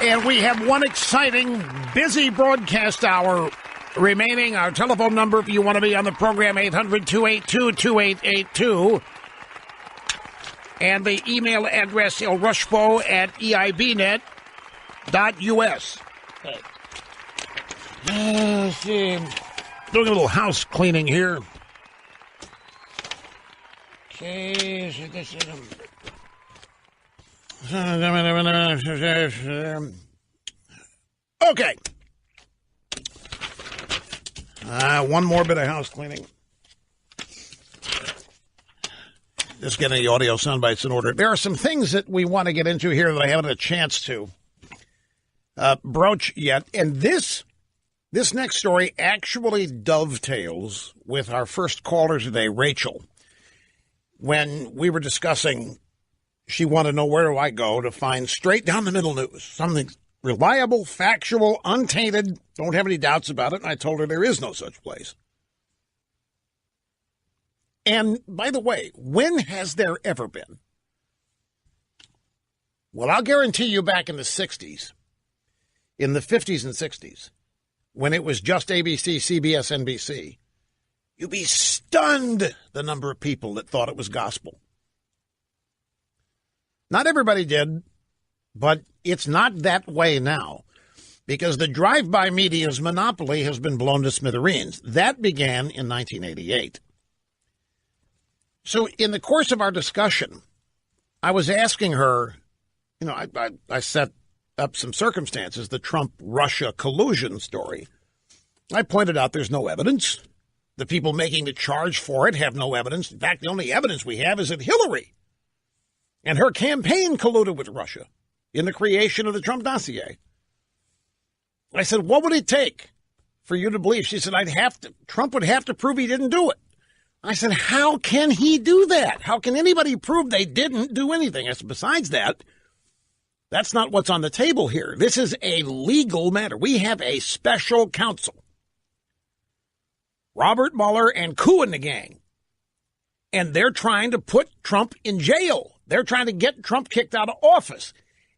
And we have one exciting, busy broadcast hour remaining. Our telephone number, if you want to be on the program, 800-282-2882. And the email address, ilrushbo@eibnet.us. Doing a little house cleaning here. Okay. Okay. One more bit of house cleaning. Just getting the audio sound bites in order. There are some things that we want to get into here that I haven't had a chance to broach yet. And this next story actually dovetails with our first caller today, Rachel. When we were discussing, she wanted to know, where do I go to find straight down the middle news? Something reliable, factual, untainted, don't have any doubts about it. And I told her there is no such place. And by the way, when has there ever been? Well, I'll guarantee you back in the 60s, in the 50s and 60s, when it was just ABC, CBS, NBC, you'd be stunned the number of people that thought it was gospel. Not everybody did, but it's not that way now because the drive-by media's monopoly has been blown to smithereens. That began in 1988. So in the course of our discussion, I was asking her, I set up some circumstances, the Trump-Russia collusion story. I pointed out there's no evidence. The people making the charge for it have no evidence. In fact, the only evidence we have is that Hillary and her campaign colluded with Russia in the creation of the Trump dossier. I said, what would it take for you to believe? She said, Trump would have to prove he didn't do it. I said, how can he do that? How can anybody prove they didn't do anything? I said, besides that, that's not what's on the table here. This is a legal matter. We have a special counsel, Robert Mueller and Coup and the gang, and they're trying to put Trump in jail. They're trying to get Trump kicked out of office.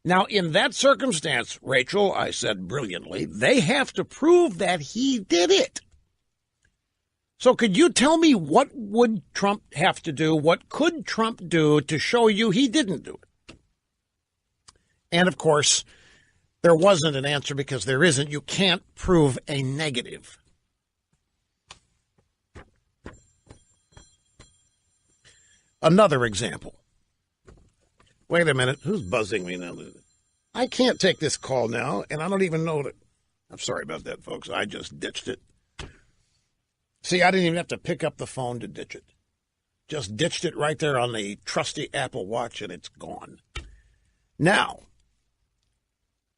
Now, in that circumstance, Rachel, I said brilliantly, they have to prove that he did it. So could you tell me what would Trump have to do? What could Trump do to show you he didn't do it? And, of course, there wasn't an answer because there isn't. You can't prove a negative. Another example. Wait a minute. Who's buzzing me now? I can't take this call now, and I don't even know that. I'm sorry about that, folks. I just ditched it. See, I didn't even have to pick up the phone to ditch it. Just ditched it right there on the trusty Apple Watch, and it's gone. Now,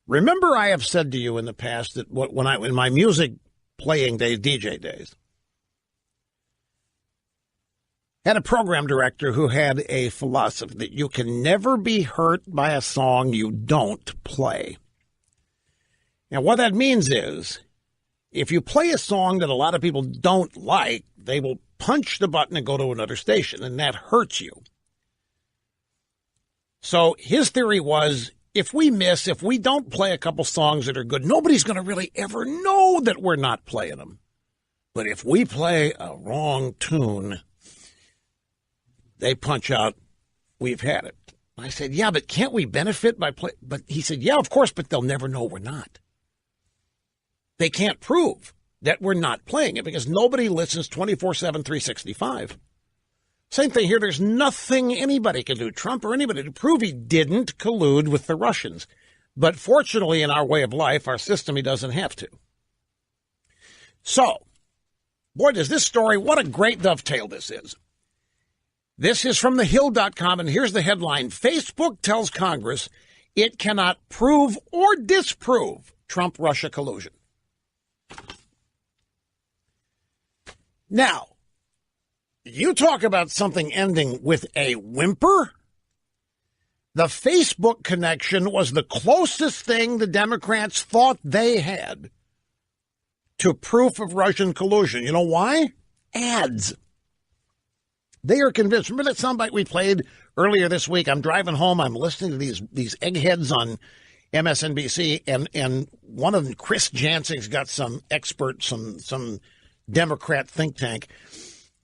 remember I have said to you in the past that in my music playing days, DJ days, had a program director who had a philosophy that you can never be hurt by a song you don't play. Now, what that means is, if you play a song that a lot of people don't like, they will punch the button and go to another station, and that hurts you. So his theory was, if we don't play a couple songs that are good, nobody's going to really ever know that we're not playing them. But if we play a wrong tune, they punch out, we've had it. I said, yeah, but can't we benefit by play? But he said, yeah, of course, but they'll never know we're not. They can't prove that we're not playing it because nobody listens 24/7, 365. Same thing here. There's nothing anybody can do, Trump or anybody, to prove he didn't collude with the Russians. But fortunately, in our way of life, our system, he doesn't have to. So, boy, does this story, what a great dovetail this is. This is from thehill.com, and here's the headline. Facebook tells Congress it cannot prove or disprove Trump-Russia collusion. Now, you talk about something ending with a whimper. The Facebook connection was the closest thing the Democrats thought they had to proof of Russian collusion. You know why? Ads. They are convinced. Remember that soundbite we played earlier this week? I'm driving home. I'm listening to these eggheads on MSNBC, and one of them, Chris Jansing's got some expert, some Democrat think tank,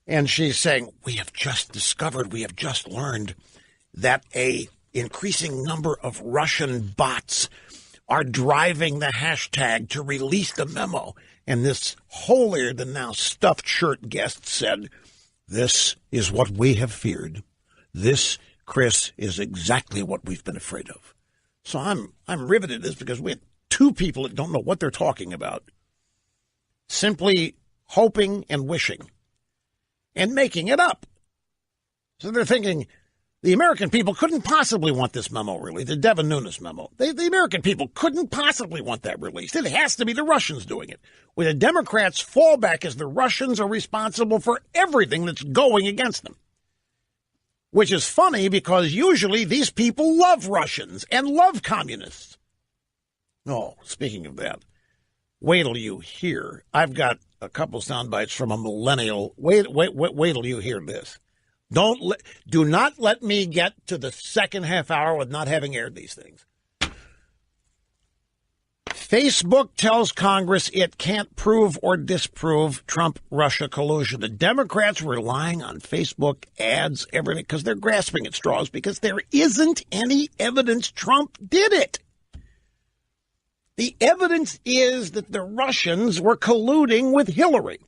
and she's saying, we have just learned that a increasing number of Russian bots are driving the hashtag to release the memo. And this holier-than-thou stuffed shirt guest said, this is what we have feared. This, Chris, is exactly what we've been afraid of. So I'm riveted at this because we have two people that don't know what they're talking about, simply hoping and wishing and making it up. So they're thinking the American people couldn't possibly want this memo released, the Devin Nunes memo. The American people couldn't possibly want that released. It has to be the Russians doing it. With the Democrats' fallback is the Russians are responsible for everything that's going against them. Which is funny because usually these people love Russians and love communists. Oh, speaking of that, wait till you hear. I've got a couple sound bites from a millennial. Wait till you hear this. Do not let me get to the second half hour with not having aired these things. Facebook tells Congress it can't prove or disprove Trump-Russia collusion. The Democrats relying on Facebook ads, everything, because they're grasping at straws because there isn't any evidence Trump did it. The evidence is that the Russians were colluding with Hillary.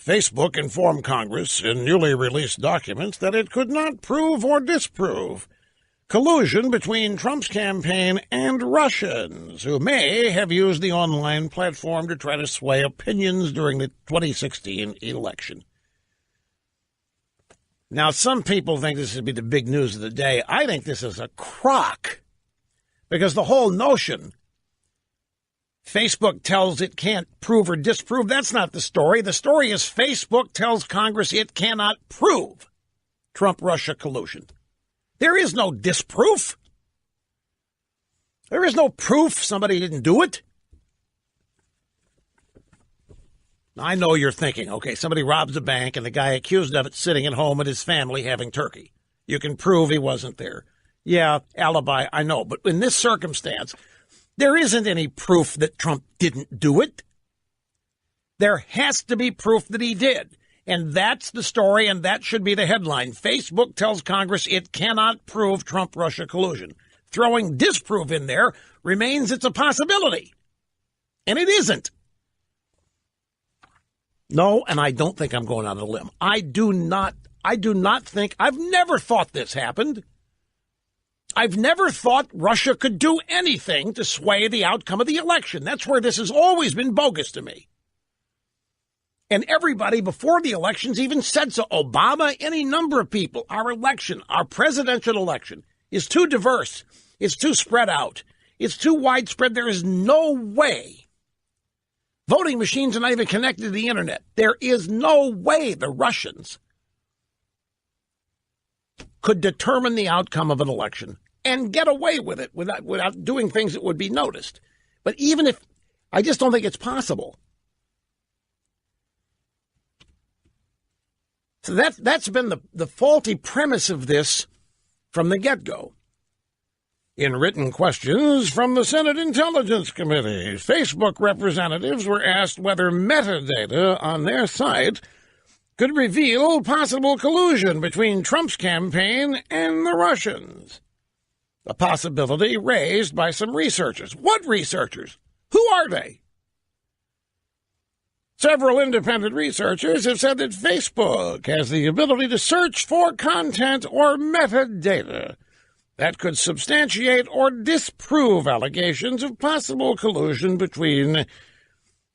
Facebook informed Congress in newly released documents that it could not prove or disprove collusion between Trump's campaign and Russians, who may have used the online platform to try to sway opinions during the 2016 election. Now, some people think this would be the big news of the day. I think this is a crock, because the whole notion Facebook tells it can't prove or disprove, that's not the story. The story is Facebook tells Congress it cannot prove Trump-Russia collusion. There is no disproof. There is no proof somebody didn't do it. I know you're thinking, okay, somebody robs a bank and the guy accused of it sitting at home with his family having turkey. You can prove he wasn't there. Yeah, alibi, I know. But in this circumstance, there isn't any proof that Trump didn't do it. There has to be proof that he did. And that's the story, and that should be the headline. Facebook tells Congress it cannot prove Trump-Russia collusion. Throwing disprove in there remains it's a possibility. And it isn't. No, and I don't think I'm going on a limb. I do not think, I've never thought this happened. I've never thought Russia could do anything to sway the outcome of the election. That's where this has always been bogus to me. And everybody before the elections even said so. Obama, any number of people, our election, our presidential election, is too diverse. It's too spread out. It's too widespread. There is no way. Voting machines are not even connected to the internet. There is no way the Russians could determine the outcome of an election and get away with it without doing things that would be noticed. But even if, I just don't think it's possible. So that's been the faulty premise of this from the get-go. In written questions from the Senate Intelligence Committee, Facebook representatives were asked whether metadata on their site could reveal possible collusion between Trump's campaign and the Russians. A possibility raised by some researchers. What researchers? Who are they? Several independent researchers have said that Facebook has the ability to search for content or metadata that could substantiate or disprove allegations of possible collusion between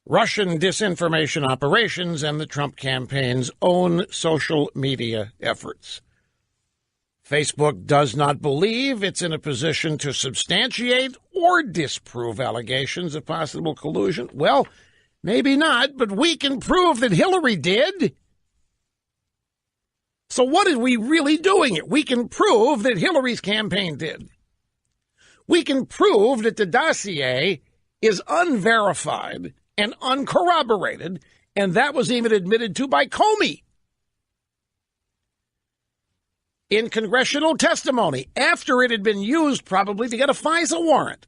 Russian disinformation operations and the Trump campaign's own social media efforts. Facebook does not believe it's in a position to substantiate or disprove allegations of possible collusion. Well, maybe not, but we can prove that Hillary did. So what are we really doing it? We can prove that Hillary's campaign did. We can prove that the dossier is unverified and uncorroborated, and that was even admitted to by Comey in congressional testimony after it had been used probably to get a FISA warrant.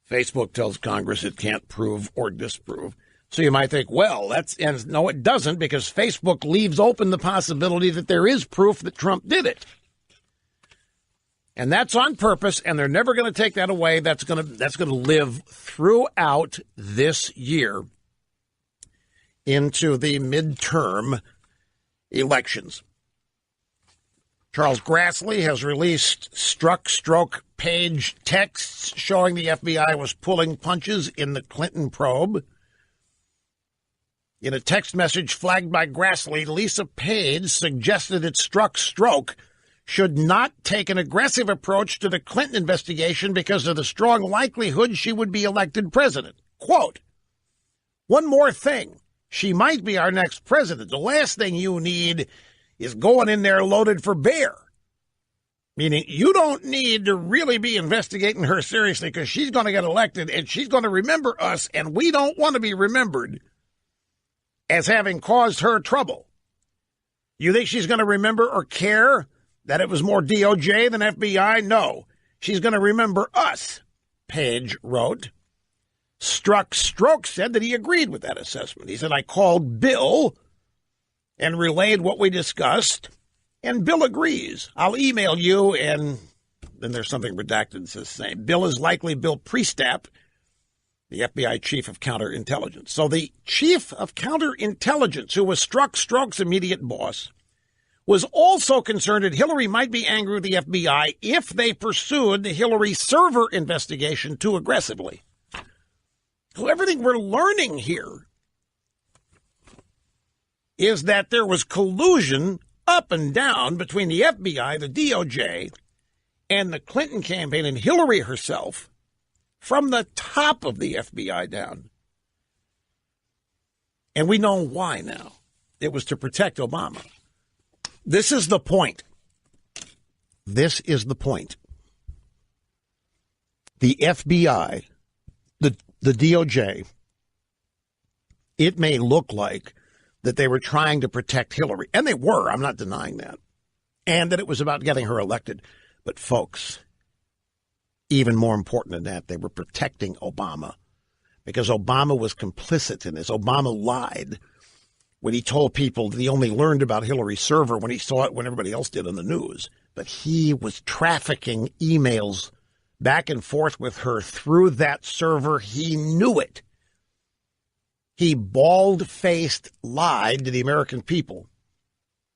Facebook tells Congress it can't prove or disprove. So you might think, well, and no, it doesn't, because Facebook leaves open the possibility that there is proof that Trump did it. And that's on purpose, and they're never going to take that away. That's going to live throughout this year into the midterm elections. Charles Grassley has released stroke page texts showing the FBI was pulling punches in the Clinton probe. In a text message flagged by Grassley, Lisa Page suggested that Strzok should not take an aggressive approach to the Clinton investigation because of the strong likelihood she would be elected president. Quote, one more thing. She might be our next president. The last thing you need is going in there loaded for bear. Meaning you don't need to really be investigating her seriously because she's going to get elected and she's going to remember us, and we don't want to be remembered as having caused her trouble. You think she's going to remember or care that it was more DOJ than FBI? No. She's going to remember us, Page wrote. Strzok said that he agreed with that assessment. He said, I called Bill and relayed what we discussed, and Bill agrees. I'll email you, and then there's something redacted that says the same. Bill is likely Bill Priestap, the FBI chief of counterintelligence. So the chief of counterintelligence, who was Strzok's immediate boss, was also concerned that Hillary might be angry with the FBI if they pursued the Hillary server investigation too aggressively. So everything we're learning here is that there was collusion up and down between the FBI, the DOJ, and the Clinton campaign and Hillary herself from the top of the FBI down. And we know why now. It was to protect Obama. This is the point. This is the point. The FBI, the DOJ, it may look like that they were trying to protect Hillary. And they were. I'm not denying that. And that it was about getting her elected. But, folks, even more important than that, they were protecting Obama. Because Obama was complicit in this. Obama lied when he told people that he only learned about Hillary's server when he saw it when everybody else did on the news. But he was trafficking emails back and forth with her through that server. He knew it. He bald-faced lied to the American people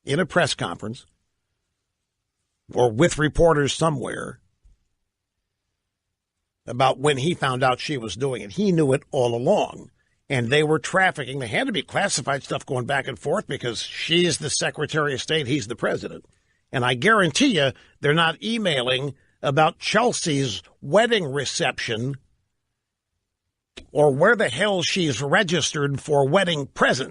in a press conference or with reporters somewhere about when he found out she was doing it. He knew it all along. And they were trafficking. There had to be classified stuff going back and forth because she's the Secretary of State, he's the president. And I guarantee you they're not emailing about Chelsea's wedding reception or where the hell she's registered for wedding presents.